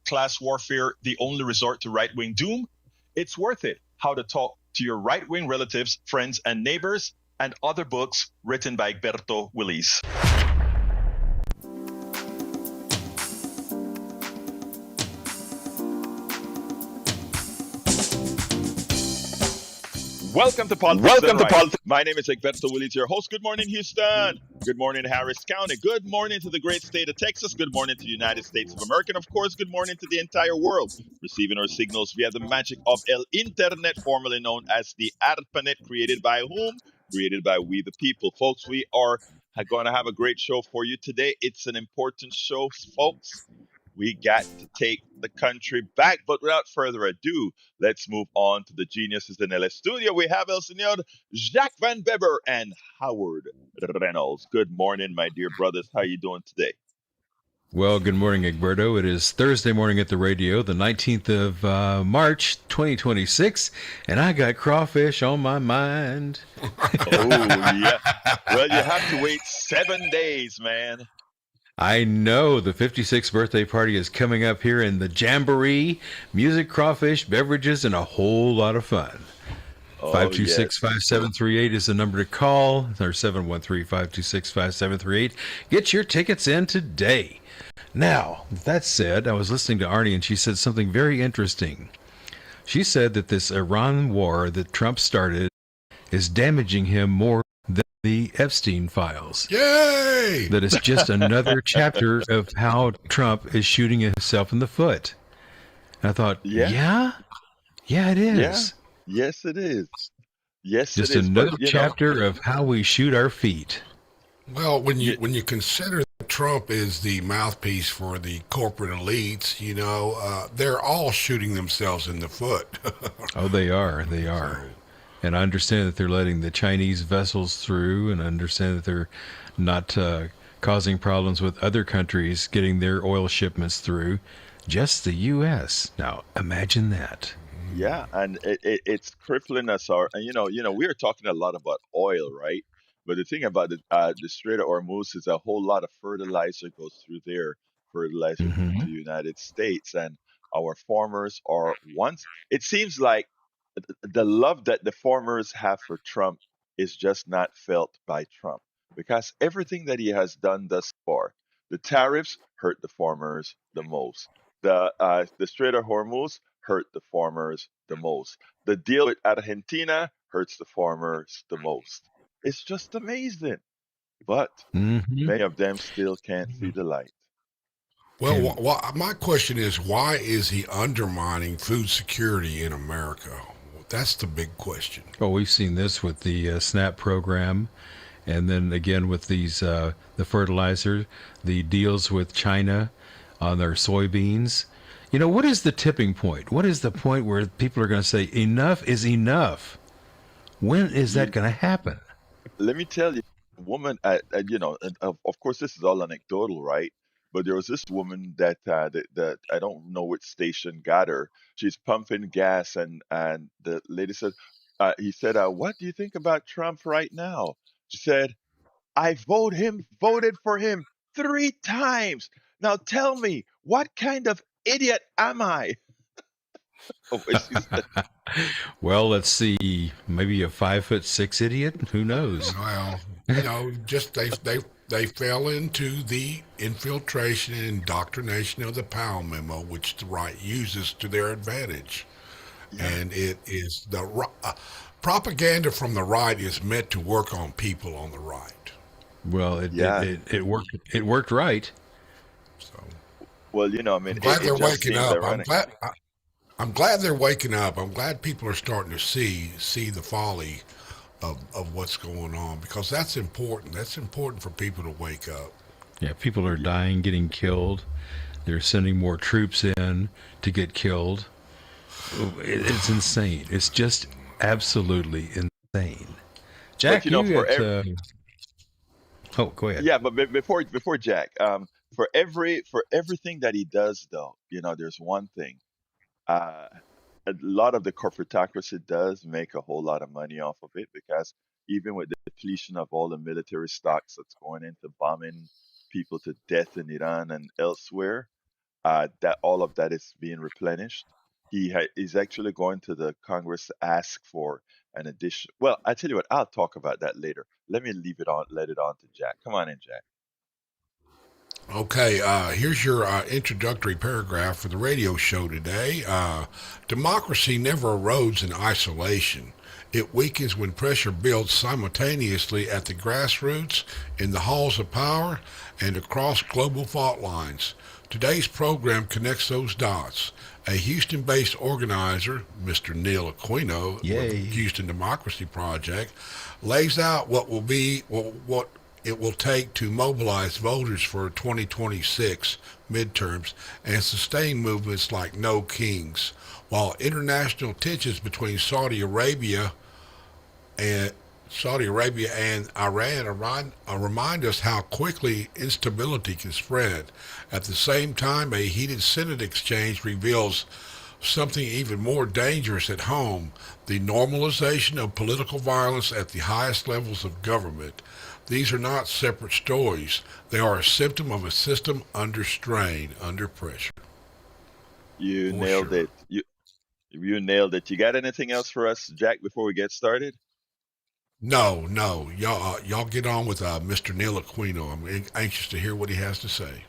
class warfare the only resort to right-wing doom? It's Worth It: How to Talk to Your Right-Wing Relatives, Friends, and Neighbors, and other books written by Egberto Willis. Welcome to Politics Done Right. My name is Egberto Willis, your host. Good morning, Houston. Good morning, Harris County. Good morning to the great state of Texas. Good morning to the United States of America. And of course, good morning to the entire world, receiving our signals via the magic of El Internet, formerly known as the ARPANET, created by whom? Created by we the people. Folks, we are going to have a great show for you today. It's an important show, folks. We got to take the country back. But without further ado, let's move on to the geniuses in LA studio. We have El Senor Jacques Van Beber and Howard Reynolds. Good morning, my dear brothers. How are you doing today? Well, good morning, Egberto. It is Thursday morning at the radio, the 19th of March, 2026, and I got crawfish on my mind. Oh, yeah. Well, you have to wait 7 days, man. I know the 56th birthday party is coming up here in the Jamboree. Music, crawfish, beverages, and a whole lot of fun. 526-5738 is the number to call, or 713-526-5738. Get your tickets in today. Now, that said, I was listening to Arnie, and she said something very interesting. She said that this Iran war that Trump started is damaging him more than the Epstein files. Yay! That it's just another chapter of how Trump is shooting himself in the foot. And I thought, yeah, it is. Yeah. Yes, it is. Yes, just it is. Another chapter of how we shoot our feet. Well, when you consider that Trump is the mouthpiece for the corporate elites, they're all shooting themselves in the foot. Oh, they are. And I understand that they're letting the Chinese vessels through, and I understand that they're not causing problems with other countries getting their oil shipments through. Just the U.S. Now, imagine that. Yeah, and it's crippling us. We are talking a lot about oil, right? But the thing about the Strait of Hormuz is a whole lot of fertilizer goes through there, fertilizer to the United States, and our farmers are once. It seems like the love that the farmers have for Trump is just not felt by Trump, because everything that he has done thus far, the tariffs hurt the farmers the most. The Strait of Hormuz hurt the farmers the most. The deal with Argentina hurts the farmers the most. It's just amazing. But many of them still can't see the light. Well, my question is, why is he undermining food security in America? That's the big question. Well, we've seen this with the SNAP program, and then again with these the fertilizer, the deals with China on their soybeans. What is the tipping point? What is the point where people are going to say enough is enough? When is that going to happen? Let me tell you, woman, of course, this is all anecdotal, right? But there was this woman that I don't know which station got her. She's pumping gas, and the lady said, he said, what do you think about Trump right now? She said, I voted for him 3 times. Now tell me, what kind of idiot am I? Well, let's see. Maybe a 5'6" idiot. Who knows? Well, just they fell into the infiltration and indoctrination of the Powell memo, which the right uses to their advantage. Yeah. And it is propaganda from the right is meant to work on people on the right. Well, it worked. It worked right. So, well, I'm glad they're waking up. I'm glad they're waking up. I'm glad people are starting to see the folly of what's going on, because that's important. That's important for people to wake up. Yeah, people are dying, getting killed. They're sending more troops in to get killed. It's insane. It's just absolutely insane. Jack, but, go ahead. Yeah, but before Jack, for everything that he does, though, there's one thing. A lot of the corporatocracy does make a whole lot of money off of it, because even with the depletion of all the military stocks that's going into bombing people to death in Iran and elsewhere, that all of that is being replenished. He's actually going to the Congress to ask for an addition. Well, I tell you what, I'll talk about that later. Let me let it on to Jack. Come on in, Jack. Okay, here's your introductory paragraph for the radio show today. Democracy never erodes in isolation. It weakens when pressure builds simultaneously at the grassroots, in the halls of power, and across global fault lines. Today's program connects those dots. A Houston based organizer, Mr. Neil Aquino, with Yay. Houston Democracy Project, lays out what it will take to mobilize voters for 2026 midterms and sustain movements like No Kings, while international tensions between and Saudi Arabia and Iran remind us how quickly instability can spread. At the same time, a heated Senate exchange reveals something even more dangerous at home: the normalization of political violence at the highest levels of government. These are not separate stories. They are a symptom of a system under strain, under pressure. You For nailed sure. it. You nailed it. You got anything else for us, Jack, before we get started? No, no. Y'all get on with Mr. Neil Aquino. I'm anxious to hear what he has to say.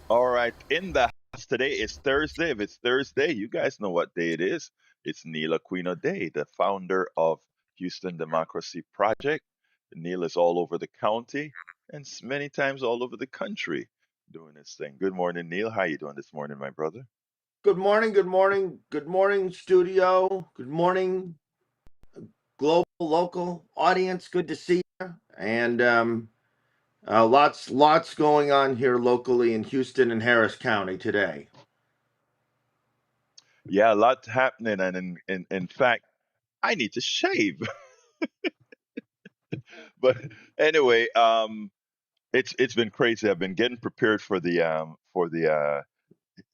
All right. In the house today, it's Thursday. If it's Thursday, you guys know what day it is. It's Neil Aquino Day, the founder of Houston Democracy Project. Neil is all over the county and many times all over the country doing his thing. Good morning, Neil. How you doing this morning, my brother? Good morning, good morning, good morning, studio. Good morning, global, local audience. Good to see you. And lots going on here locally in Houston and Harris County today. Yeah, a lot happening, and in fact, I need to shave. But anyway, it's been crazy. I've been getting prepared for the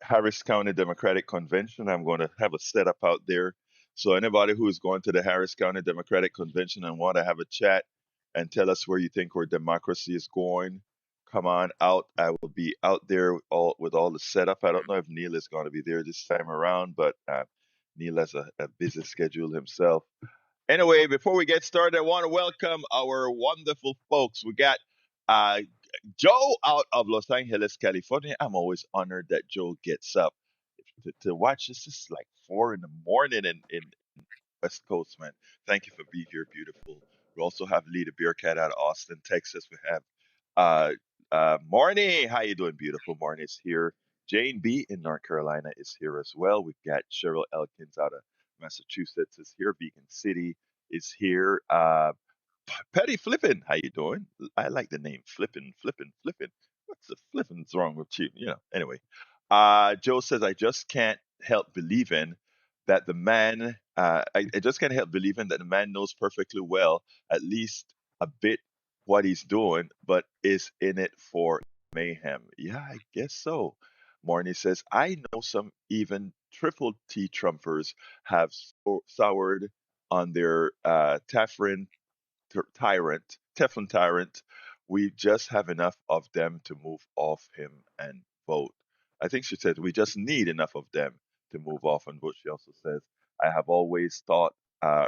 Harris County Democratic Convention. I'm going to have a setup out there. So anybody who is going to the Harris County Democratic Convention and want to have a chat and tell us where you think our democracy is going, come on out. I will be out there with all the setup. I don't know if Neil is going to be there this time around, but Neil has a busy schedule himself. Anyway, before we get started, I want to welcome our wonderful folks. We got uh, Joe out of Los Angeles, California. I'm always honored that Joe gets up to watch this. This is like 4 in the morning in West Coast, man. Thank you for being here, beautiful. We also have Lee the Bearcat out of Austin, Texas. We have uh, Marnie. How you doing, beautiful? Marnie is here. Jane B in North Carolina is here as well. We've got Cheryl Elkins out of Massachusetts is here. Beacon City is here. Petty Flippin, how you doing? I like the name Flippin, Flippin, Flippin. What's the flippin's wrong with you? Anyway. Joe says, I just can't help believing that the man, I just can't help believing that the man knows perfectly well, at least a bit, what he's doing, but is in it for mayhem. Yeah, I guess so. Marnie says, I know some even triple T Trumpers have soured on their Teflon tyrant. We just have enough of them to move off him and vote. I think she said we just need enough of them to move off and vote. She also says, I have always thought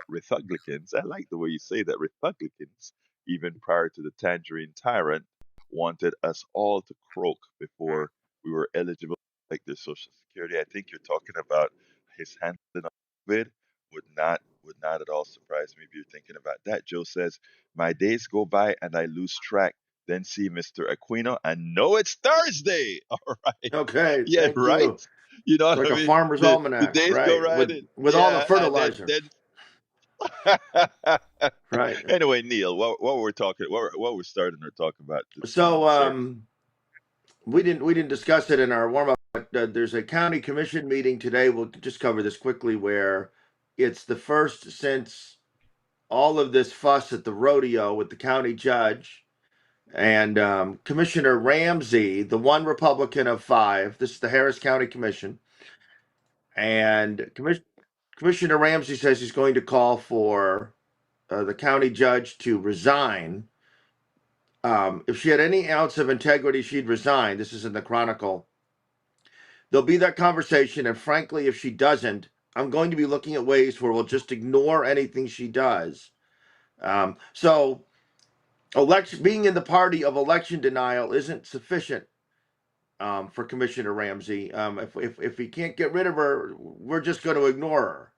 Republicans, I like the way you say that, Republicans, even prior to the Tangerine Tyrant, wanted us all to croak before we were eligible to take their Social Security. I think you're talking about his handling of COVID. Would not at all surprise me if you're thinking about that. Joe says, my days go by and I lose track. Then see Mr. Aquino and know it's Thursday. All right. Okay, Yeah, thank right. you. You know It's what like I a mean? farmer's The almanac, days go right? right With in. with all the Yeah, and fertilizer, then right? anyway, Neil, what we're talking, what we're starting to talk about this morning, So sir. we didn't discuss it in our warm up, but there's a county commission meeting today. We'll just cover this quickly, where it's the first since all of this fuss at the rodeo with the county judge and Commissioner Ramsey, the one Republican of five. This is the Harris County Commission, and Commissioner Ramsey says he's going to call for the county judge to resign. If she had any ounce of integrity, she'd resign. This is in the Chronicle. there'll be that conversation. And frankly, if she doesn't, I'm going to be looking at ways where we'll just ignore anything she does. So election being in the party of election denial isn't sufficient for Commissioner Ramsey. If we can't get rid of her, we're just going to ignore her.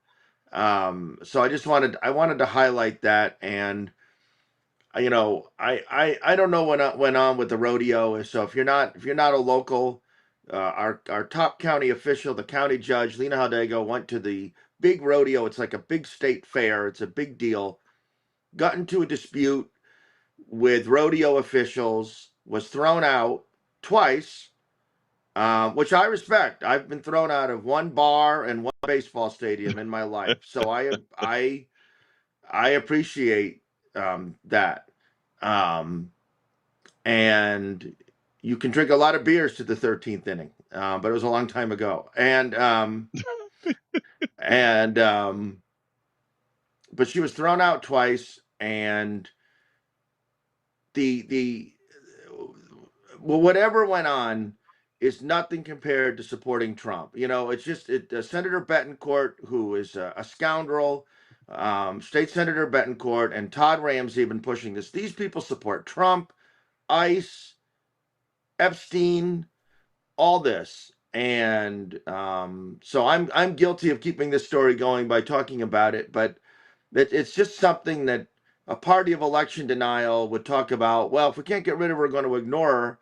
So I wanted to highlight that. And I don't know what went on with the rodeo. So if you're not a local, our top county official, the county judge, Lena Haldego, went to the big rodeo. It's like a big state fair. It's a big deal. Got into a dispute with rodeo officials, was thrown out twice, which I respect. I've been thrown out of one bar and one baseball stadium in my life, so I appreciate that. Um, and you can drink a lot of beers to the 13th inning, but it was a long time ago. And but she was thrown out twice, and the well, whatever went on is nothing compared to supporting Trump. It's just Senator Betancourt, who is a scoundrel, State Senator Betancourt and Todd Ramsey have been pushing this. These people support Trump, ICE, Epstein, all this. And so I'm guilty of keeping this story going by talking about it, but it's just something that a party of election denial would talk about. Well, if we can't get rid of her, we're going to ignore her.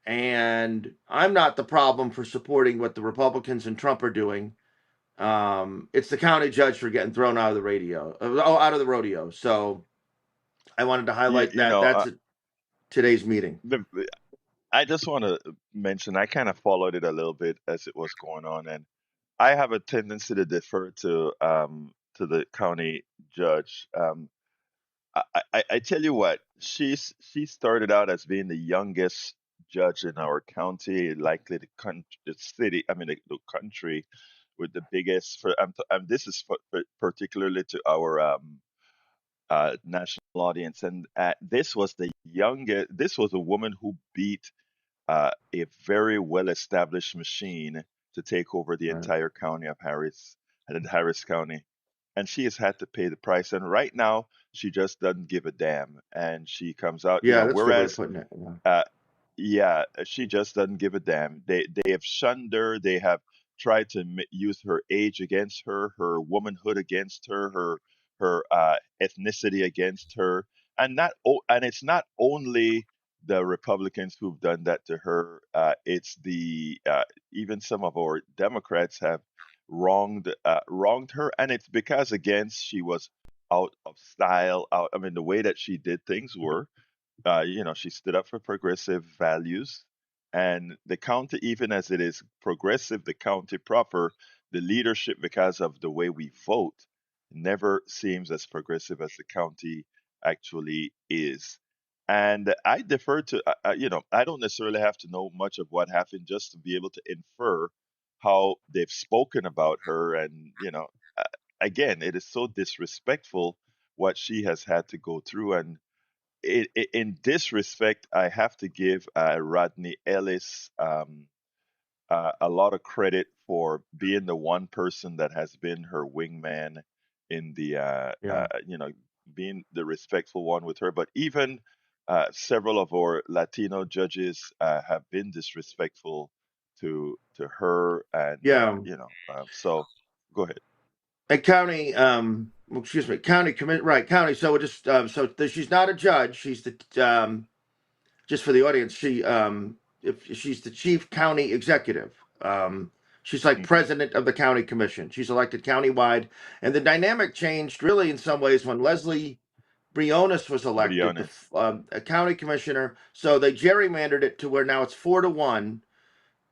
And I'm not the problem for supporting what the Republicans and Trump are doing. It's the county judge for getting thrown out of out of the rodeo. So I wanted to You, highlight you that. know, That's today's meeting. I just want to mention I kind of followed it a little bit as it was going on, and I have a tendency to defer to the county judge. I tell you what, she started out as being the youngest judge in our county, likely the city, I mean the country with the biggest. This is particularly to our national audience, and this was the youngest. This was a woman who beat a very well established machine to take over the Right. entire county of Harris and Harris County. And she has had to pay the price. And right now, she just doesn't give a damn. And she comes out, Yeah, that's a good way of whereas putting it. Yeah. yeah, she just doesn't give a damn. They have shunned her. They have tried to use her age against her, her womanhood against her, her ethnicity against her, and it's not only the Republicans who've done that to her. It's the even some of our Democrats have wronged her, and it's because again she was out of style. Out, I mean, the way that she did things were she stood up for progressive values. And the county, even as it is progressive, the county proper, the leadership, because of the way we vote, never seems as progressive as the county actually is. And I defer to, I don't necessarily have to know much of what happened just to be able to infer how they've spoken about her. And, uh, again, it is so disrespectful what she has had to go through. And in this respect, I have to give Rodney Ellis a lot of credit for being the one person that has been her wingman in the, Yeah. being the respectful one with her. But even several of our Latino judges have been disrespectful to her, and Yeah. so go ahead. And county, well, excuse me, county commit, right? County. So it just, she's not a judge. She's just for the audience, if she's the chief county executive. She's like Hmm. president of the county commission. She's elected countywide, and the dynamic changed really in some ways when Leslie Briones was To be elected, honest, a county commissioner. So they gerrymandered it to where now it's 4-1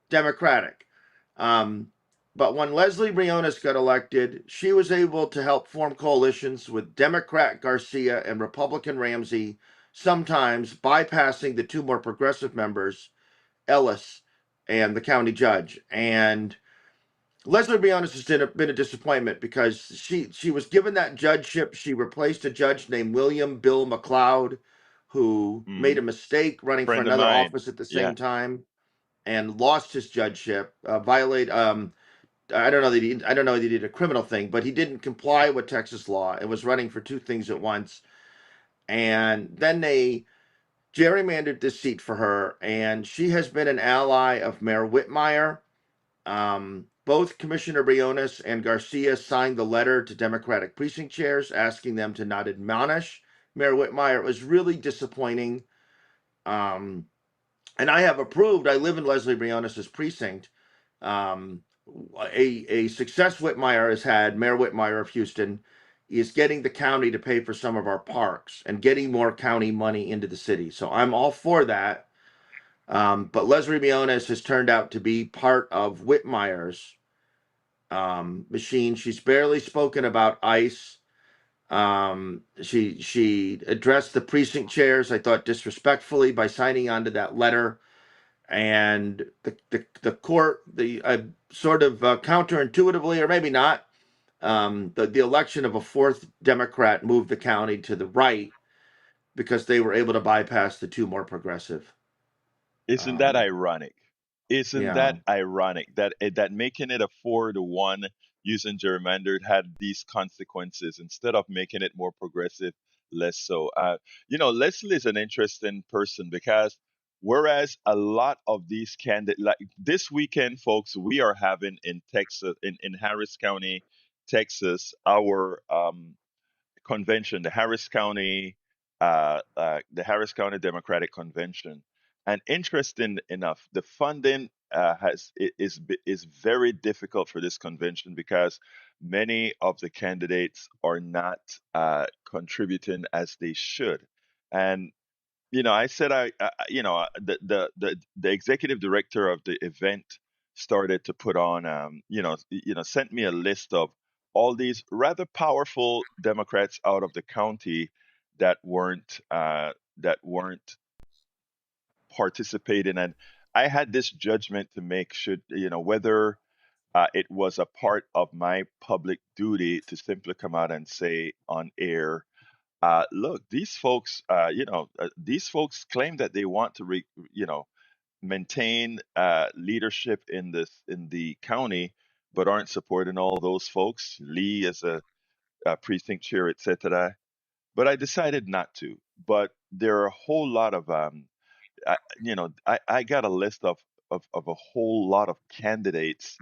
Democratic. Um, but when Leslie Briones got elected, she was able to help form coalitions with Democrat Garcia and Republican Ramsey, sometimes bypassing the two more progressive members, Ellis and the county judge. And Leslie Briones has been a disappointment because she was given that judgeship. She replaced a judge named William Bill McLeod, who made hmm a mistake running for friend of another mine, office at the yeah. same time. and lost his judgeship. Violate. I don't know that he. I don't know that he did a criminal thing, but he didn't comply with Texas law and was running for two things at once. And then they gerrymandered this seat for her, and she has been an ally of Mayor Whitmire. Both Commissioner Briones and Garcia signed the letter to Democratic precinct chairs asking them to not admonish Mayor Whitmire. It was really disappointing. Um, and I have approved, I live in Leslie Briones' precinct. Um, a success Whitmire has had, Mayor Whitmire of Houston, is getting the county to pay for some of our parks and getting more county money into the city. So I'm all for that. But Leslie Briones has turned out to be part of Whitmire's machine. She's barely spoken about ICE. She addressed the precinct chairs, I thought, disrespectfully by signing on to that letter. And the court, the sort of counterintuitively, or maybe not, the election of a fourth Democrat moved the county to the right because they were able to bypass the two more progressive. Isn't that Um, ironic? Isn't yeah. that ironic that that making it a 4-1 using gerrymandered had these consequences instead of making it more progressive, less so. Leslie is an interesting person because whereas a lot of these candidates, like this weekend, folks, we are having in Texas, in Harris County, Texas, our convention, the Harris County Democratic Convention. And interesting enough, the funding is very difficult for this convention because many of the candidates are not contributing as they should. And I said the executive director of the event started to put on sent me a list of all these rather powerful Democrats out of the county that weren't participating, and I had this judgment to make, should whether it was a part of my public duty to simply come out and say on air, look, these folks claim that they want to, maintain leadership in the county, but aren't supporting all those folks. Lee as a precinct chair, etc. But I decided not to. But there are a whole lot of, I got a list of a whole lot of candidates,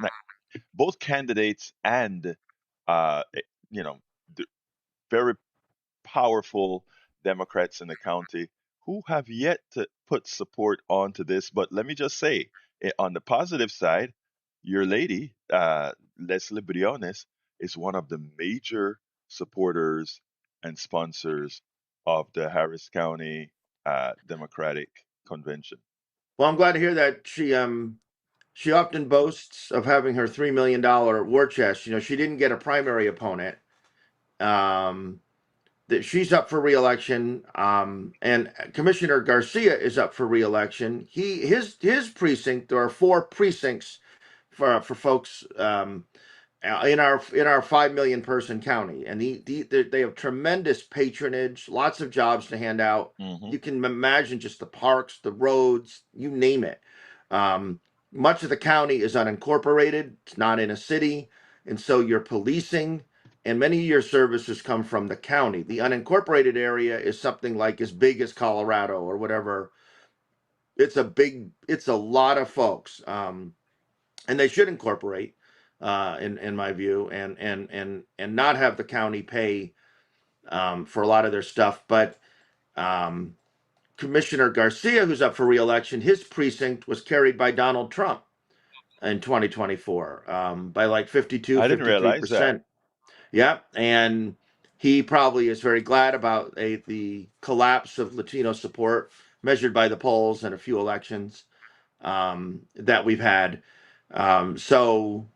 both candidates and, uh, eh, you know, the very powerful Democrats in the county who have yet to put support onto this. But let me just say, on the positive side, your lady, Leslie Briones, is one of the major supporters and sponsors of the Harris County Democratic Convention. Well, I'm glad to hear that she often boasts of having her $3 million war chest. She didn't get a primary opponent. Um, that she's up for reelection, and Commissioner Garcia is up for reelection. His precinct. There are four precincts for folks in our 5 million person county, and they have tremendous patronage, lots of jobs to hand out. Hmm. You can imagine just the parks, the roads, you name it. Um, Much of the county is unincorporated; it's not in a city, and so your policing and many of your services come from the county. The unincorporated area is something like as big as Colorado or whatever. It's a lot of folks. And they should incorporate, in my view, and not have the county pay for a lot of their stuff. But um, Commissioner Garcia, who's up for reelection, his precinct was carried by Donald Trump in 2024 by like 52, I didn't realize that. 53%. Yeah, and he probably is very glad about the collapse of Latino support measured by the polls and a few elections that we've had. So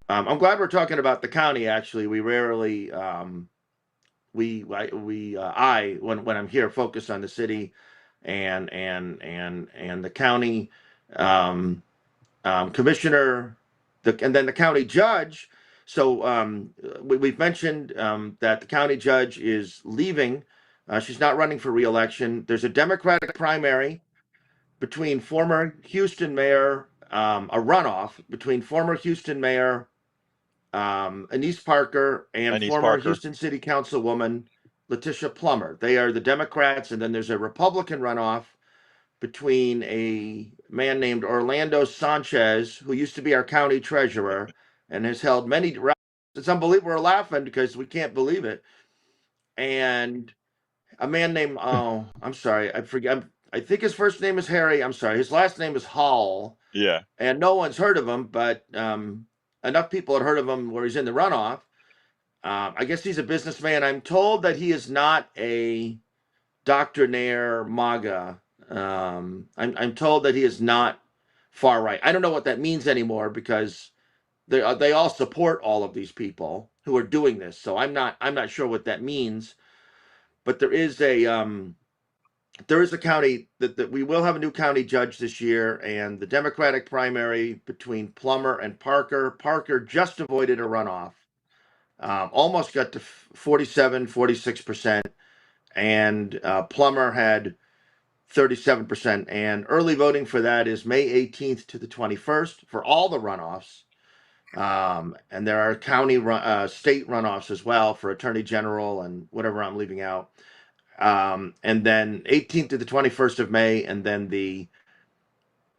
I'm glad we're talking about the county. Actually, we rarely I when I'm here focus on the city and the county um, commissioner, and then the county judge. So we've mentioned that the county judge is leaving. She's not running for reelection. There's a Democratic primary between former Houston mayor, a runoff between former Houston mayor Anise Parker and Anise former Parker. Houston City Councilwoman Letitia Plummer. They are the Democrats, and then there's a Republican runoff between a man named Orlando Sanchez, who used to be our county treasurer and has held many. It's unbelievable. We're laughing because we can't believe it. And a man named I'm sorry, I forget. I think his first name is Harry. I'm sorry, his last name is Hall, Yeah. and no one's heard of him, but enough people had heard of him where he's in the runoff. I guess he's a businessman. I'm told that he is not a doctrinaire MAGA. I'm told that he is not far right. I don't know what that means anymore because they all support all of these people who are doing this. So I'm not sure what that means. But there is a county that we will have a new county judge this year, and the Democratic primary between Plummer and Parker. Parker just avoided a runoff, almost got to 47, 46%, and Plummer had 37%. And early voting for that is May 18th to the 21st for all the runoffs. And there are state runoffs as well for attorney general and whatever I'm leaving out. And then 18th to the 21st of May, and then the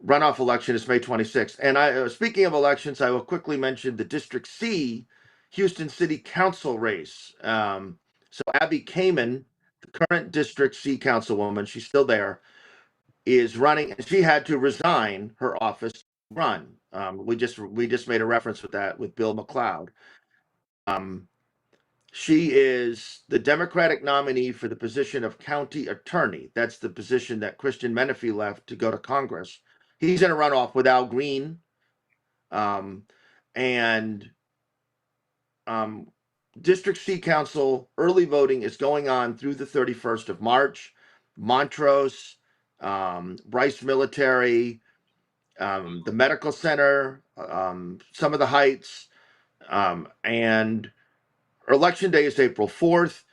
runoff election is May 26th. And speaking of elections, I will quickly mention the District C Houston City Council race. So Abby Kamen, the current District C councilwoman, she's still there, is running, and she had to resign her office to run. We just made a reference with that with Bill McLeod. Um, she is the Democratic nominee for the position of county attorney. That's the position that Christian Menifee left to go to Congress. He's in a runoff with Al Green. Um, and District C Council early voting is going on through the 31st of March. Montrose, Bryce Military, the medical center, some of the heights, and election day is April 4th.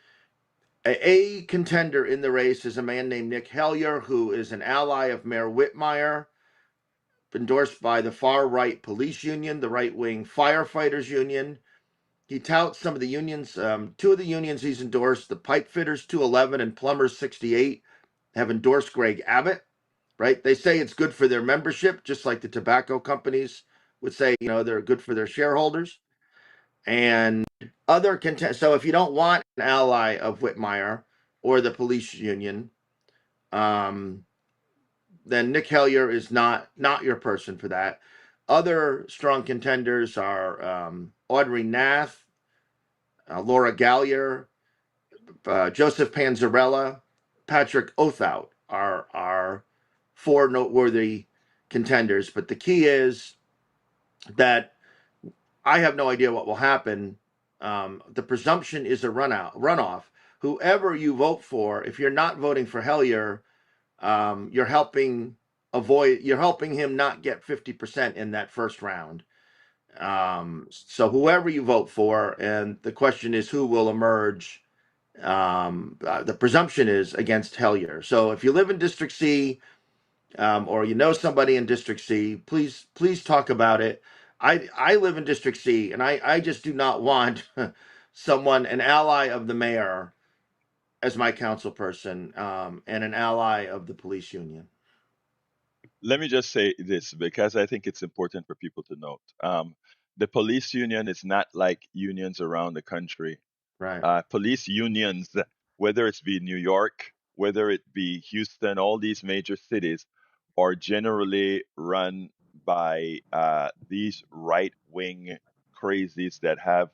A contender in the race is a man named Nick Hellier, who is an ally of Mayor Whitmire, endorsed by the far right police union, the right wing firefighters union. He touts some of the unions. Two of the unions he's endorsed, the Pipe Fitters 211 and Plumbers 68, have endorsed Greg Abbott. Right? They say it's good for their membership, just like the tobacco companies would say, they're good for their shareholders. And other content. So if you don't want an ally of Whitmire or the police union, then Nick Hellier is not your person for that. Other strong contenders are Audrey Nath, Laura Gallier, Joseph Panzarella, Patrick Othout are four noteworthy contenders. But the key is that I have no idea what will happen. The presumption is a runoff. Whoever you vote for, if you're not voting for Hellier, you're helping him not get 50% in that first round. So whoever you vote for, and the question is who will emerge. The presumption is against Hellier. So if you live in District C, or you know somebody in District C, please talk about it. I live in District C, and I just do not want an ally of the mayor, as my council person, and an ally of the police union. Let me just say this because I think it's important for people to note. The police union is not like unions around the country. Right. Police unions, whether it's be New York, whether it be Houston, all these major cities, are generally run by these right wing crazies that have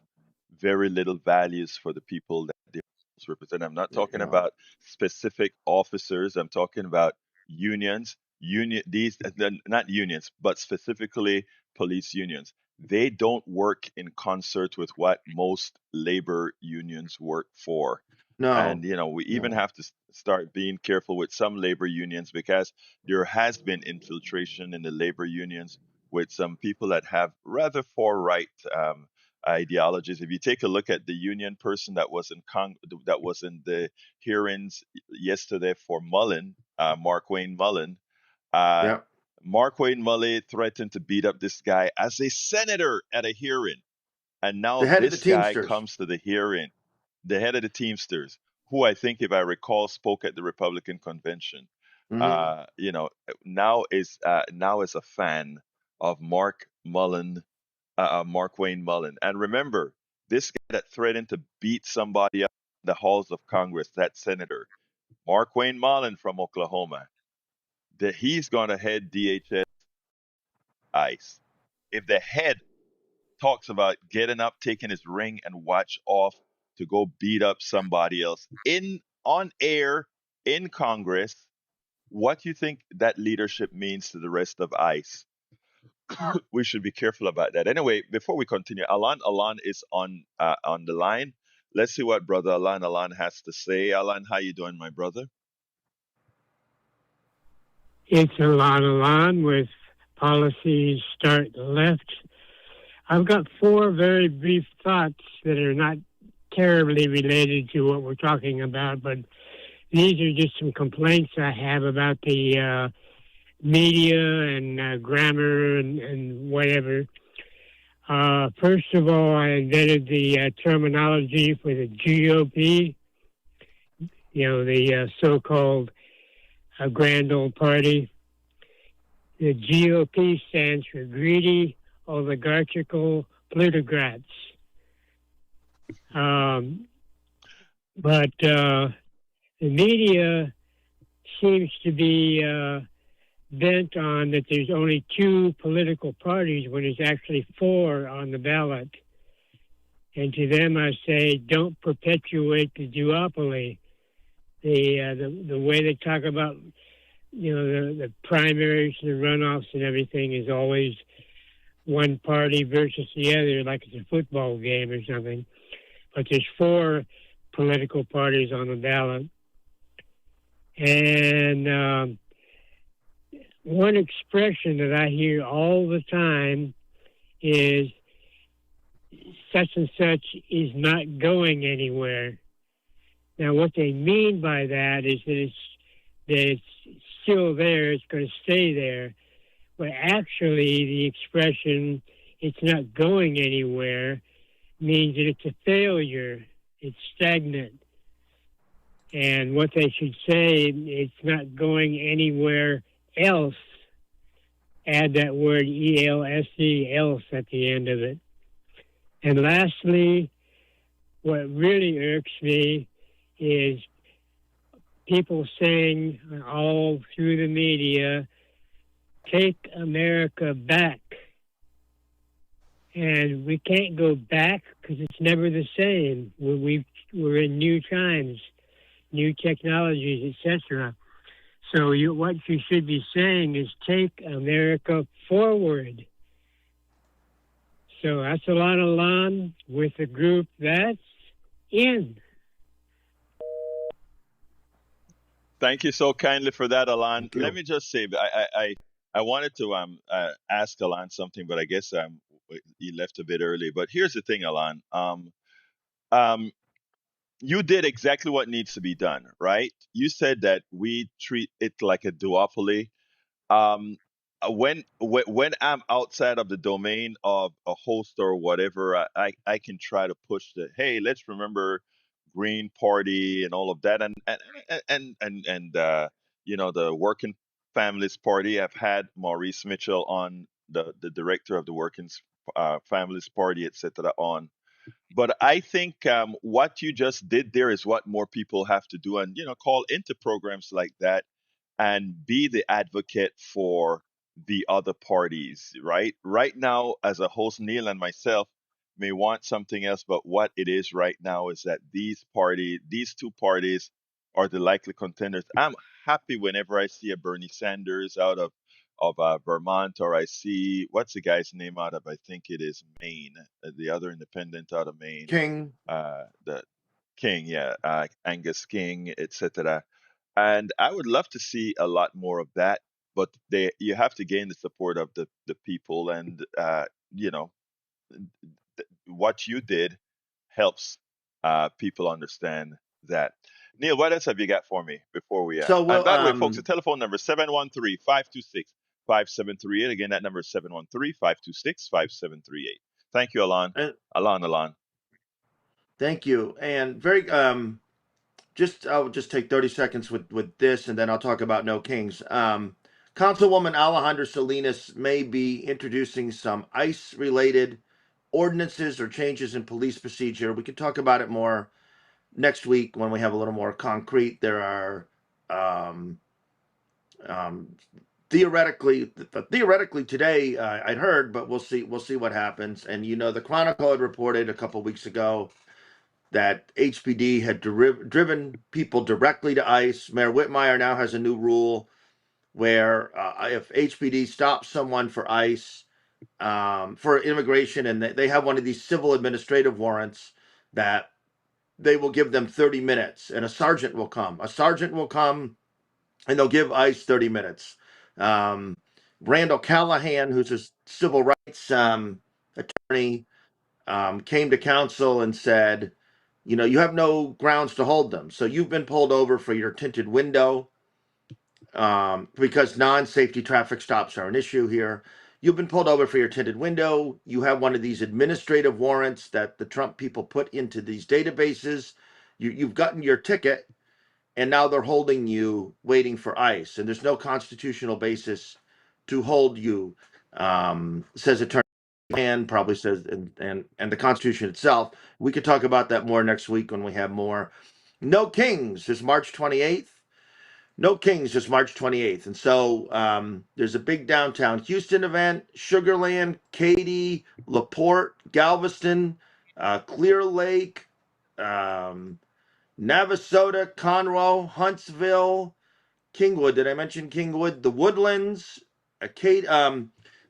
very little values for the people that they represent. I'm not talking Yeah. about specific officers, I'm talking about unions. Not unions, but specifically police unions. They don't work in concert with what most labor unions work for. And No. we even No. have to start being careful with some labor unions because there has been infiltration in the labor unions with some people that have rather far right ideologies. If you take a look at the union person that was that was in the hearings yesterday for Mullen, Mark Wayne Mullen, Uh, Yep. Markwayne Mulley threatened to beat up this guy as a senator at a hearing. And now The head of the this guy Teamsters. comes to the hearing, the head of the Teamsters, who I think, if I recall, spoke at the Republican convention. Hmm. You know, now is a fan of Mark Wayne Mullen. And remember, this guy that threatened to beat somebody up in the halls of Congress, that senator, Mark Wayne Mullen from Oklahoma, that he's going to head DHS ICE. If the head talks about getting up, taking his ring and watch off to go beat up somebody else in on air in Congress, what do you think that leadership means to the rest of ICE? We should be careful about that. Anyway, before we continue, Alan is on the line. Let's see what brother Alan has to say. Alan, how you doing, my brother? It's a lot with policies start left. I've got four very brief thoughts that are not terribly related to what we're talking about, but these are just some complaints I have about the media and grammar and whatever. First of all, I invented the terminology for the GOP, the so-called grand old party. The GOP stands for greedy, oligarchical plutocrats. But the media seems to be bent on that there's only two political parties when there's actually four on the ballot. And to them, I say, don't perpetuate the duopoly. The way they talk about, the primaries, the runoffs, and everything is always one party versus the other, like it's a football game or something. But there's four political parties on the ballot. And one expression that I hear all the time is such and such is not going anywhere. Now, what they mean by that is that it's still there, it's going to stay there. But actually, the expression "it's not going anywhere" means that it's a failure, it's stagnant. And what they should say, it's not going anywhere else. Add that word ELSE, else, at the end of it. And lastly, what really irks me is people saying all through the media, take America back. And we can't go back because it's never the same. We're in new times, new technologies, etc. So what you should be saying is take America forward. So that's Alan with the group that's in. Thank you so kindly for that, Alan. Thank Let you. me just say, I wanted to ask Alan something, but I guess he left a bit early. But here's the thing, Alan. Um, you did exactly what needs to be done, right? You said that we treat it like a duopoly. um when I'm outside of the domain of a host or whatever, I can try to push the, hey, let's remember Green Party and all of that, and the Working Families Party. I've had Maurice Mitchell on, the director of the Working Families Party, etc., on. But I think what you just did there is what more people have to do, and call into programs like that and be the advocate for the other parties, right? Right now, as a host, Neil and myself may want something else, but what it is right now is that these two parties are the likely contenders. I'm happy whenever I see a Bernie Sanders out of Vermont, or I see, what's the guy's name out of, I think it is Maine, the other independent out of Maine, King. the King, yeah, Angus King, etc. And I would love to see a lot more of that, but you have to gain the support of the people, and you know what you did helps people understand that. Neil, what else have you got for me before we So and we'll by the way, folks, the telephone number is 713-526-5738. Again, that number is 713-526-5738. Thank you, Alan. and Alan. thank you. And very just I'll just take 30 seconds with this, and then I'll talk about No Kings. Councilwoman Alejandra Salinas may be introducing some ICE related ordinances or changes in police procedure. We can talk about it more next week when we have a little more concrete. There are um, um, theoretically today I'd heard, but we'll see what happens. And the Chronicle had reported a couple weeks ago that HPD had driven people directly to ICE. Mayor Whitmire now has a new rule where if HPD stops someone for ICE, for immigration, and they have one of these civil administrative warrants, that they will give them 30 minutes, and a sergeant will come. And they'll give ICE 30 minutes. Randall Callahan, who's a civil rights attorney, came to council and said, you have no grounds to hold them. So you've been pulled over for your tinted window, because non-safety traffic stops are an issue here. You've been pulled over for your tinted window. You have one of these administrative warrants that the Trump people put into these databases. You've gotten your ticket, and now they're holding you waiting for ICE. And there's no constitutional basis to hold you, says Attorney Hand, probably says, and the Constitution itself. We could talk about that more next week when we have more. No Kings is March 28th. No Kings is March 28th. And so there's a big downtown Houston event, Sugarland, Katy, LaPorte, Galveston, Clear Lake, Navasota, Conroe, Huntsville, Kingwood. Did I mention Kingwood? The Woodlands,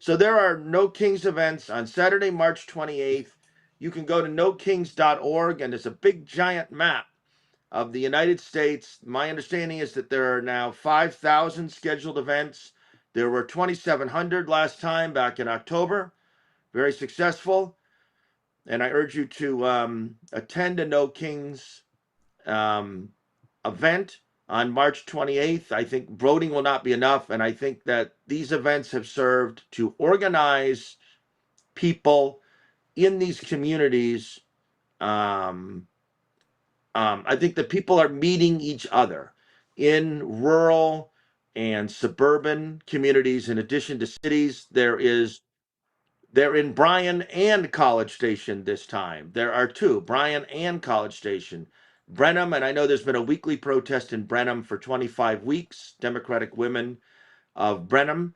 so there are No Kings events on Saturday, March 28th. You can go to nokings.org, and there's a big giant map of the United States. My understanding is that there are now 5,000 scheduled events. There were 2,700 last time back in October. Very successful. And I urge you to attend a No Kings event on March 28th. I think voting will not be enough. And I think that these events have served to organize people in these communities. I think that people are meeting each other in rural and suburban communities. In addition to cities, they're in Bryan and College Station this time. There are two, Bryan and College Station. Brenham, and I know there's been a weekly protest in Brenham for 25 weeks, Democratic Women of Brenham.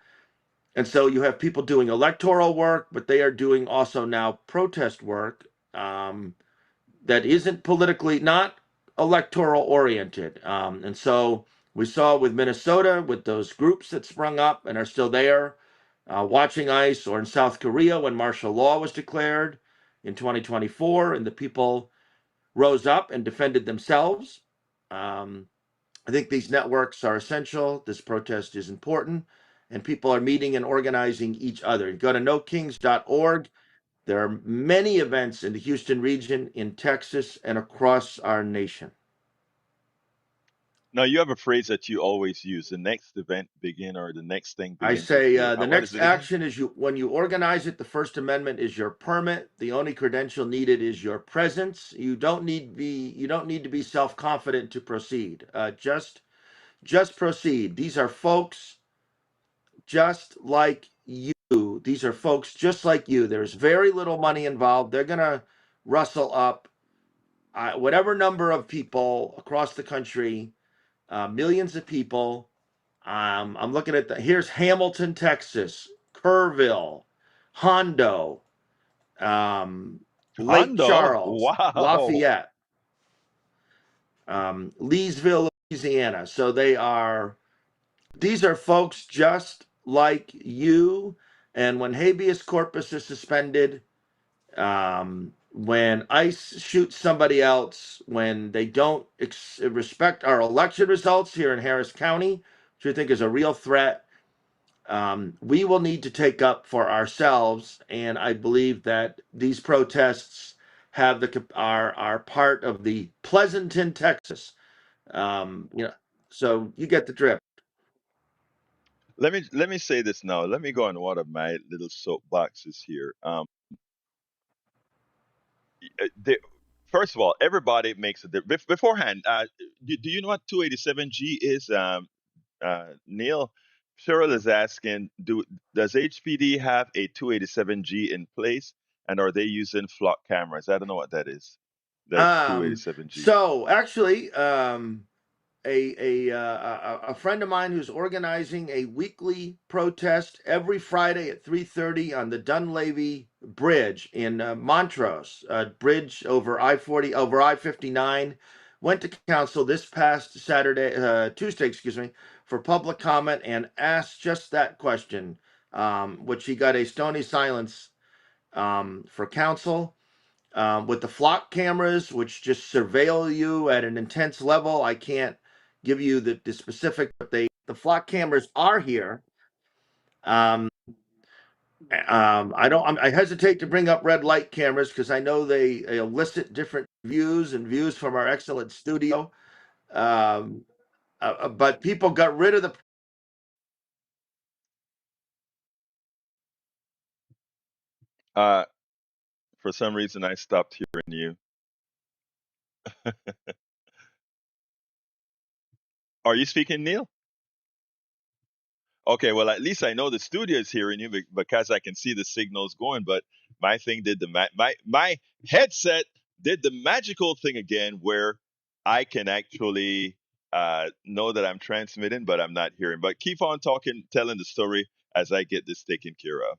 And so you have people doing electoral work, but they are doing also now protest work that isn't politically, not electoral oriented. And so we saw with Minnesota, with those groups that sprung up and are still there, watching ICE, or in South Korea when martial law was declared in 2024, and the people rose up and defended themselves. I think these networks are essential. This protest is important, and people are meeting and organizing each other. You go to nokings.org. There are many events in the Houston region, in Texas, and across our nation. Now you have a phrase that you always use: the next event begin, or the next thing I begins with say you. the What is next it again? action is when you organize it. The First Amendment is your permit. The only credential needed is your presence. You don't need to be self-confident to proceed. Just proceed. These are folks just like you. These are folks just like you. There's very little money involved. They're gonna rustle up whatever number of people across the country, millions of people. I'm looking at here's Hamilton, Texas, Kerrville, Hondo, Lake Hondo. Charles, Wow. Lafayette, Leesville, Louisiana. So these are folks just like you. And when habeas corpus is suspended, when ICE shoots somebody else, when they don't respect our election results here in Harris County, which I think is a real threat, we will need to take up for ourselves. And I believe that these protests are part of the Pleasanton, Texas, You know, so you get the drift. Let me say this now. Let me go on one of my little soapboxes here. The, first of all, everybody makes beforehand. Do you know what 287G is? Neil, Cheryl is asking, does HPD have a 287G in place, and are they using flock cameras? I don't know what that is. That Um, 287G. so actually, a friend of mine who's organizing a weekly protest every Friday at 3:30 on the Dunleavy Bridge in Montrose, bridge over I-40 over I-59, went to council this past Tuesday, excuse me, for public comment and asked just that question, which he got a stony silence for council. With the flock cameras, which just surveil you at an intense level, I can't give you the specific, but the flock cameras are here. Um, I hesitate to bring up red light cameras because I know they elicit different views and views from our excellent studio. Um, but people got rid of the. Uh, for some reason, I stopped hearing you. Are you speaking, Neil? Okay, well, at least I know the studio is hearing you because I can see the signals going. But my thing did my headset did the magical thing again, where I can actually know that I'm transmitting, but I'm not hearing. But keep on talking, telling the story as I get this taken care of.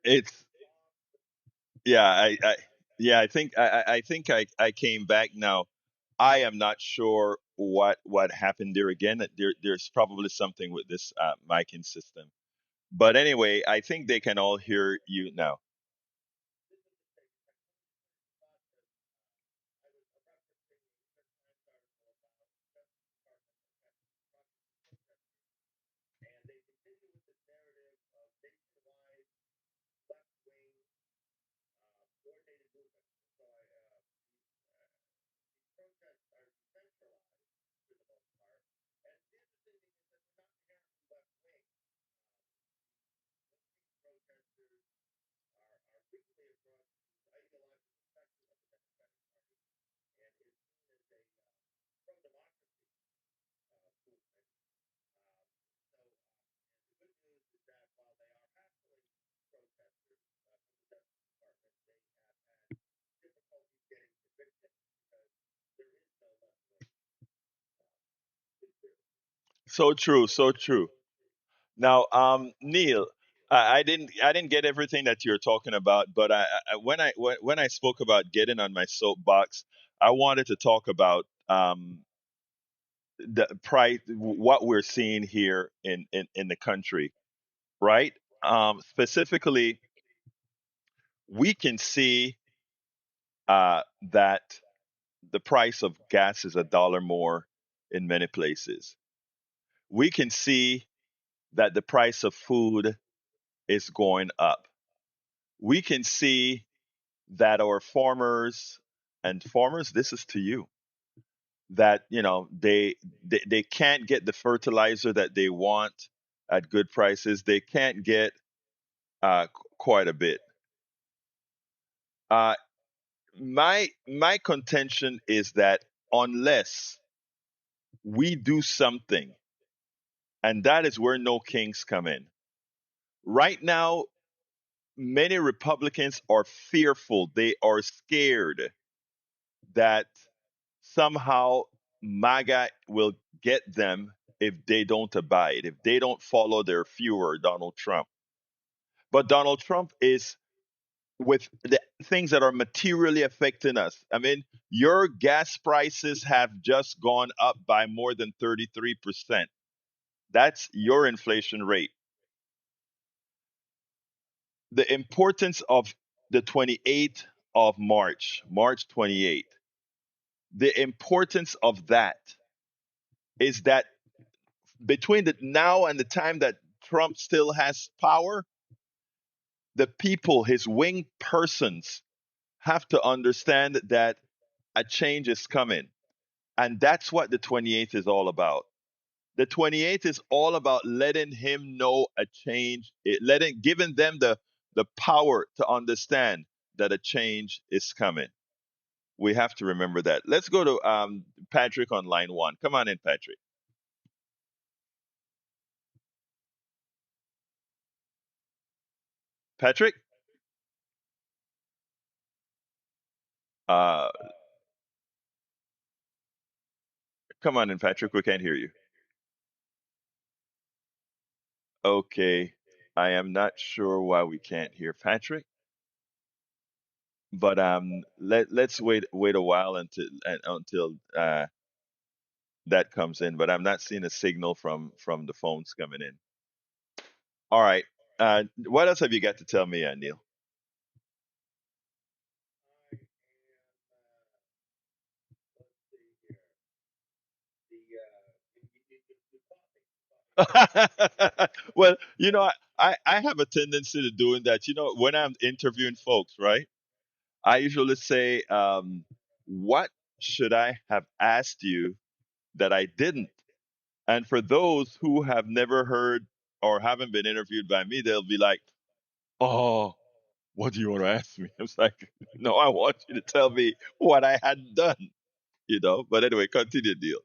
It's yeah, I think I think I came back now. I am not sure what happened there again. There's probably something with this miking system. But anyway, I think they can all hear you now. So true, so true. Now, Neil, I didn't get everything that you're talking about, but when I spoke about getting on my soapbox, I wanted to talk about the price, what we're seeing here in the country, right? Specifically, we can see that the price of gas is $1 more in many places. We can see that the price of food is going up. We can see that our farmers and farmers, this is to you, that they can't get the fertilizer that they want at good prices. They can't get quite a bit. Uh, my contention is that unless we do something, and that is where no kings come in. Right now, many Republicans are fearful. They are scared that somehow MAGA will get them if they don't abide, if they don't follow their Führer, Donald Trump. But Donald Trump is with the things that are materially affecting us. I mean, your gas prices have just gone up by more than 33%. That's your inflation rate. The importance of the 28th of March, March 28th, the importance of that is that between the now and the time that Trump still has power, the people, his winged persons, have to understand that a change is coming. And that's what the 28th is all about. The 28th is all about letting him know a change, giving them the power to understand that a change is coming. We have to remember that. Let's go to Patrick on line one. Come on in, Patrick. Patrick, uh, come on in, Patrick. We can't hear you. Okay, I am not sure why we can't hear Patrick, but let's wait a while until that comes in. But I'm not seeing a signal from the phones coming in. All right. What else have you got to tell me, Neil? Well, I have a tendency to doing that. When I'm interviewing folks, right? I usually say, "What should I have asked you that I didn't?" And for those who have never heard or haven't been interviewed by me, they'll be like, "Oh, what do you want to ask me?" I was like, "No, I want you to tell me what I hadn't done." But anyway, continue, deal.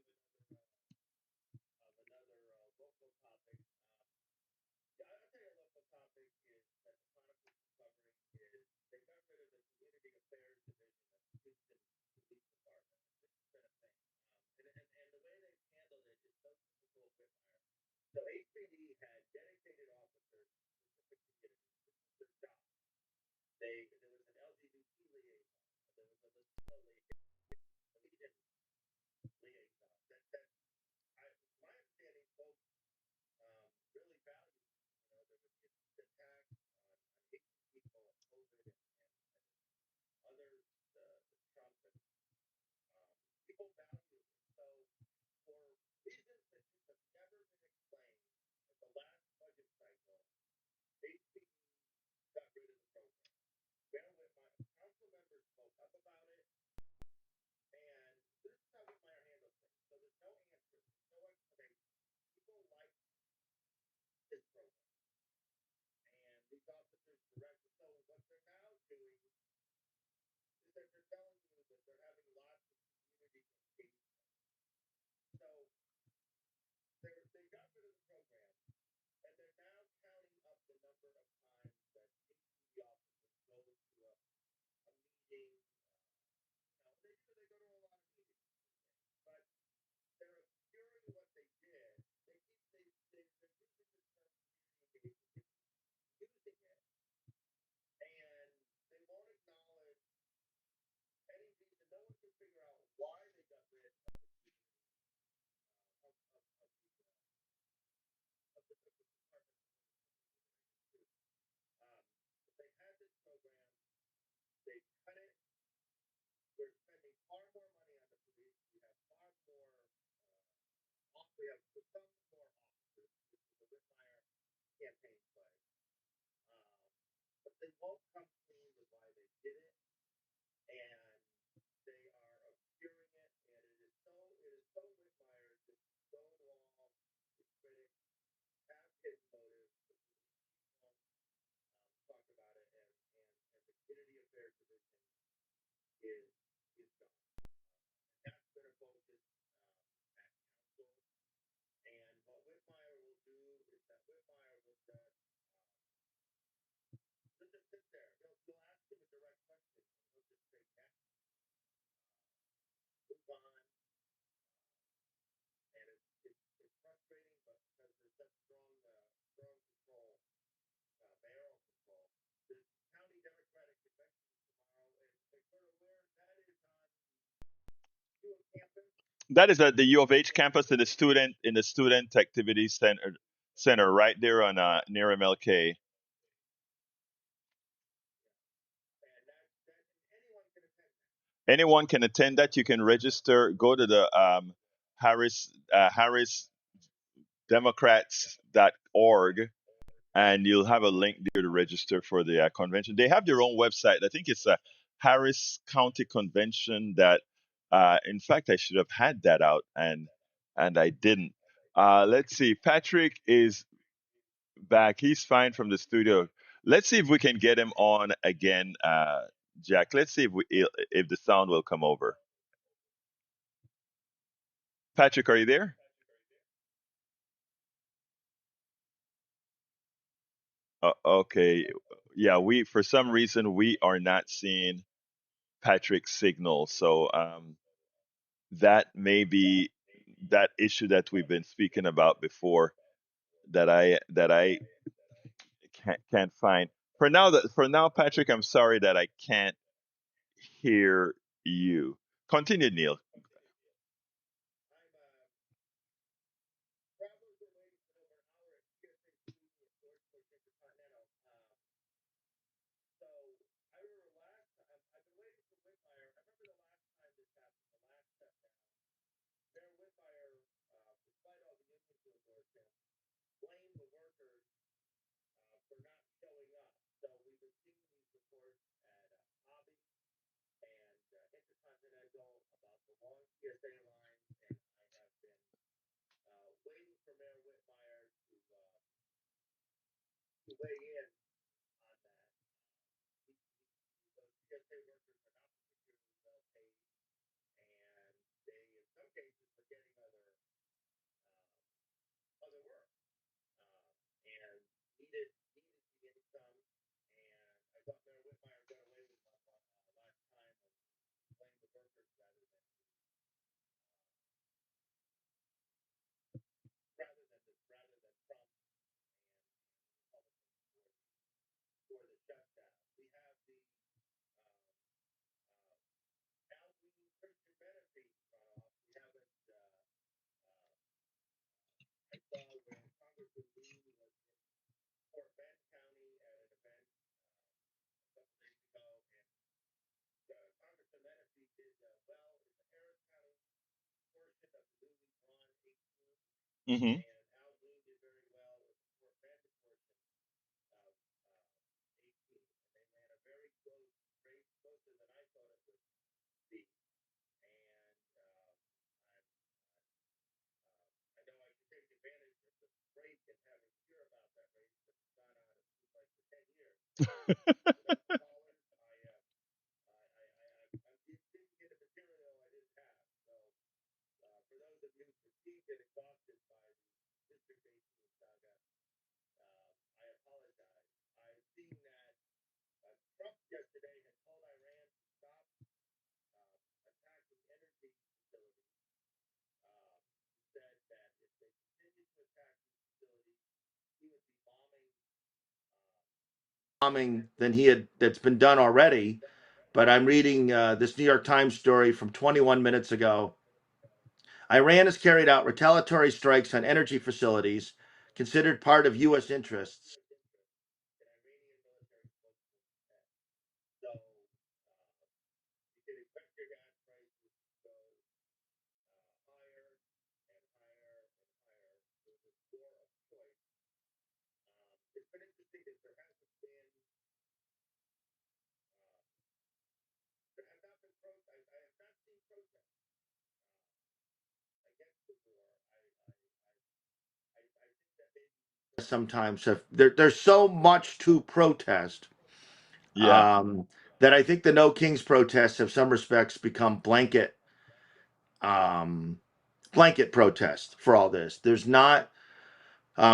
That is at the U of H campus in the student activity center right there on near MLK. Anyone can attend that. You can register. Go to the Harris Democrats.org, and you'll have a link there to register for the convention. They have their own website. I think it's a Harris County Convention. That, in fact, I should have had that out, and I didn't. Let's see. Patrick is back. He's fine from the studio. Let's see if we can get him on again, Jack. Let's see if the sound will come over. Patrick, are you there? Okay. Yeah, we for some reason we are not seeing Patrick's signal. So that may be that issue that we've been speaking about before that I can't find. For now, Patrick, I'm sorry that I can't hear you. Continue, Neil. Hmm. Bombing than he had that's been done already. but I'm reading this New York Times story from 21 minutes ago. Iran has carried out retaliatory strikes on energy facilities considered part of U.S. interests. Sometimes there's so much to protest Yeah. that I think the No Kings protests have some respects become um, blanket protest for all this. There's not,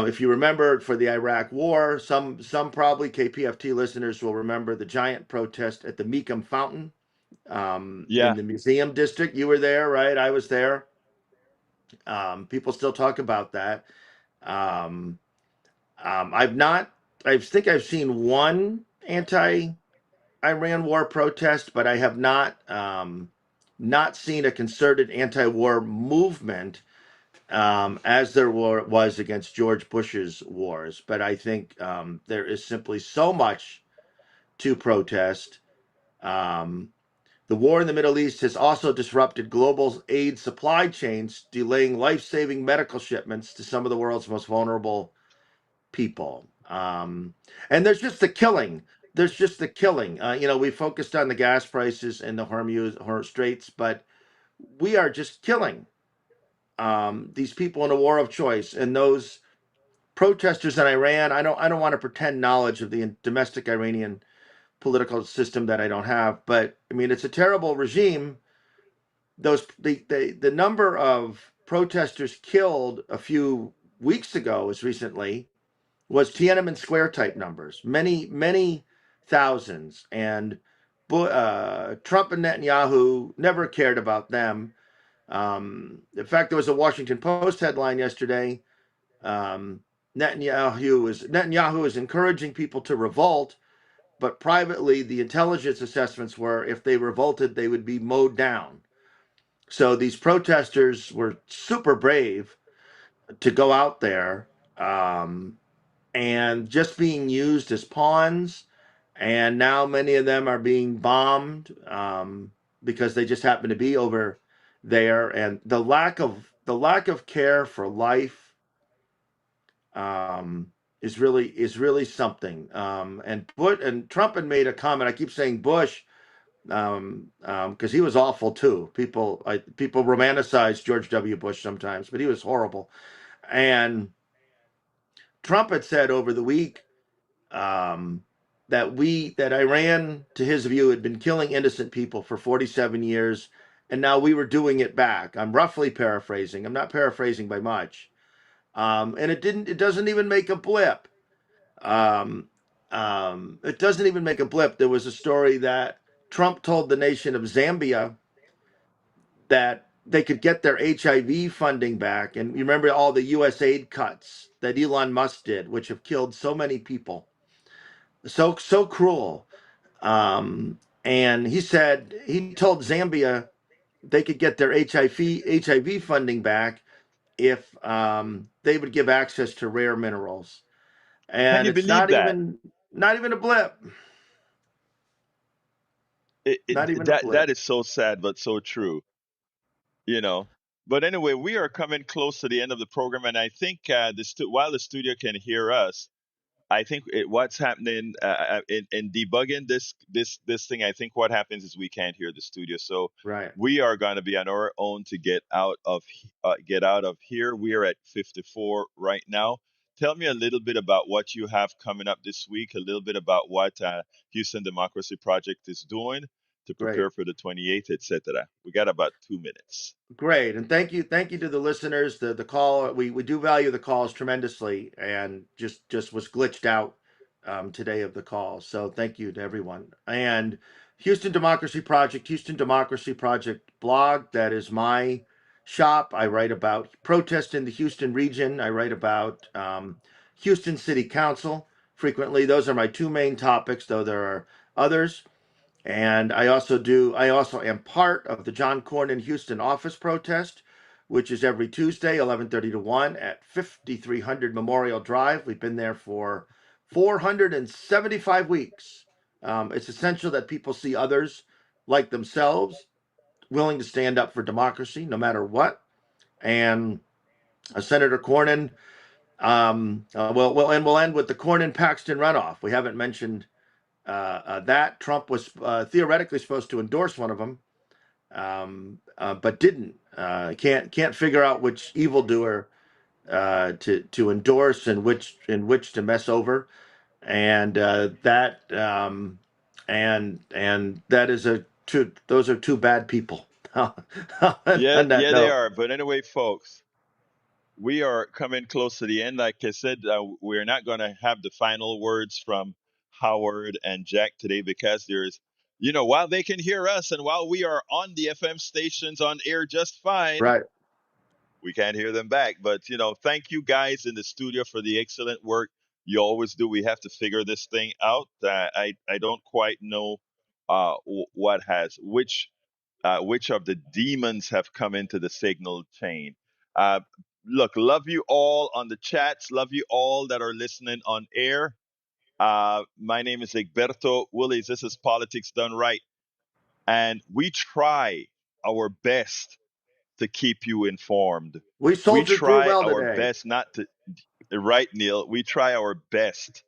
if you remember for the Iraq War, some probably KPFT listeners will remember the giant protest at the Mecum Fountain in Yeah. the museum district. You were there, right? I was there. People still talk about that. Um, I've not. I think I've seen one anti-Iran war protest, but I have not seen a concerted anti-war movement as there was against George Bush's wars. But I think there is simply so much to protest. Um, the war in the Middle East has also disrupted global aid supply chains, delaying life-saving medical shipments to some of the world's most vulnerable people. And there's just the killing. There's just the killing. We focused on the gas prices and the Hormuz Straits, but we are just killing these people in a war of choice. And those protesters in Iran, I don't want to pretend knowledge of the domestic Iranian political system that I don't have, but I mean it's a terrible regime. The number of protesters killed a few weeks ago, as recently, was Tiananmen Square type numbers, many thousands, and Trump and Netanyahu never cared about them. In fact, there was a Washington Post headline yesterday. Um, Netanyahu is encouraging people to revolt, but privately, the intelligence assessments were if they revolted, they would be mowed down. So these protesters were super brave to go out there and just being used as pawns. And now many of them are being bombed because they just happen to be over there. And the lack of care for life is really something. And Trump had made a comment. I keep saying Bush because he was awful too. People romanticize George W. Bush sometimes, but he was horrible. And Trump had said over the week um, that Iran, to his view, had been killing innocent people for 47 years, and now we were doing it back. I'm roughly paraphrasing. I'm not paraphrasing by much. And it doesn't even make a blip. Um, it doesn't even make a blip. There was a story that Trump told the nation of Zambia that they could get their HIV funding back. And you remember all the US aid cuts that Elon Musk did, which have killed so many people. So cruel. And he told Zambia they could get their HIV funding back if they would give access to rare minerals. Can And you it's believe that? not even a blip. Not even a That blip. is so sad, but so true. you know. But anyway, we are coming close to the end of the program, and I think while the studio can hear us, I think what's happening in debugging this thing. I think what happens is we can't hear the studio, so Right. we are going to be on our own to get out of here. We are at 54 right now. Tell me a little bit about what you have coming up this week. A little bit about what Houston Democracy Project is doing to Great. prepare for the 28th, etc. We got about 2 minutes. Great, and thank you to the listeners. The call, we do value the calls tremendously, and just was glitched out today of the call. So thank you to everyone. And Houston Democracy Project blog. That is my shop. I write about protest in the Houston region. I write about Houston City Council frequently. Those are my two main topics, though there are others. And I also am part of the John Cornyn Houston office protest, which is every Tuesday, 11:30 to 1 at 5300 Memorial Drive. We've been there for 475 weeks. It's essential that people see others like themselves, willing to stand up for democracy no matter what. And Senator Cornyn, and we'll end with the Cornyn Paxton runoff. We haven't mentioned that Trump was theoretically supposed to endorse one of them, but didn't. Can't figure out which evildoer to endorse and which to mess over, and that is a two. Those are two bad people. On Yeah, that yeah, they note, are. But anyway, folks, we are coming close to the end. Like I said, we're not going to have the final words from Howard and Jack today because there's, while they can hear us and while we are on the FM stations on air just fine, right? we can't hear them back. But, thank you guys in the studio for the excellent work you always do. We have to figure this thing out. I don't quite know what has which of the demons have come into the signal chain. Uh, Look, love you all on the chats. Love you all that are listening on air. My name is Egberto Willis. This is Politics Done Right. And we try our best to keep you informed. We We soldiered through try well our today. best not to, right, Neil? We try our best.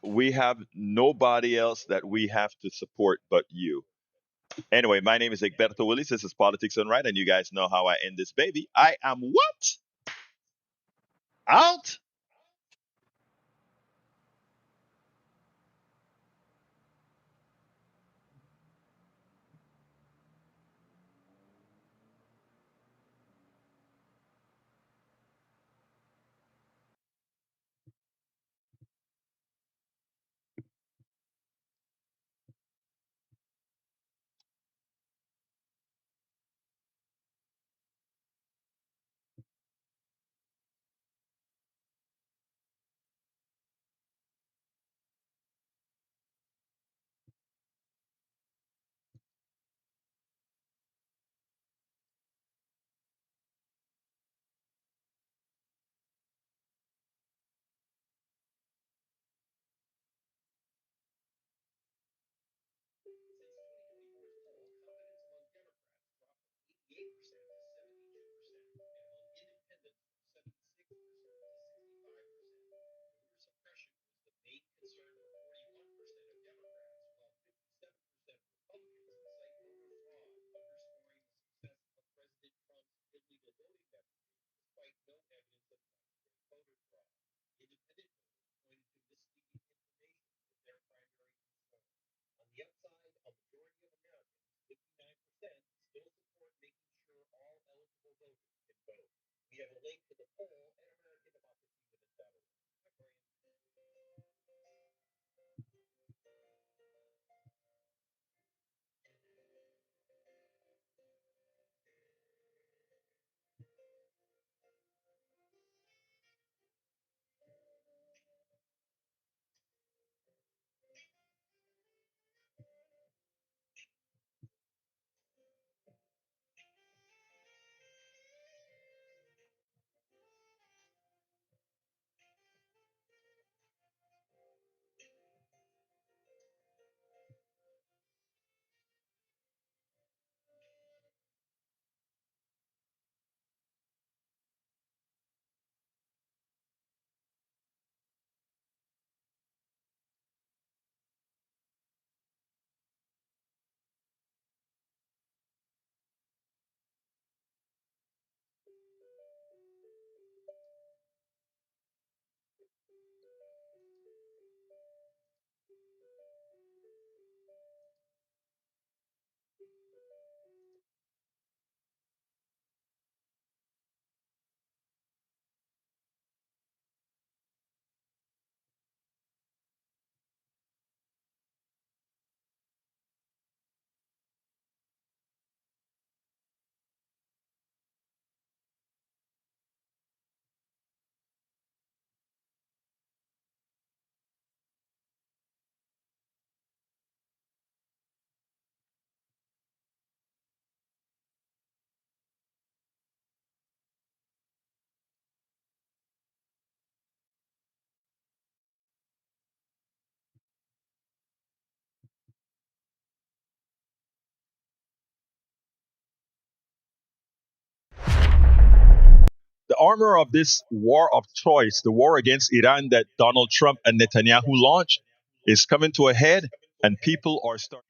We have nobody else that we have to support but you. Anyway, my name is Egberto Willis. This is Politics Done Right, and you guys know how I end this baby. I am what? Out? armor of this war of choice, the war against Iran that Donald Trump and Netanyahu launched, is coming to a head, and people are starting.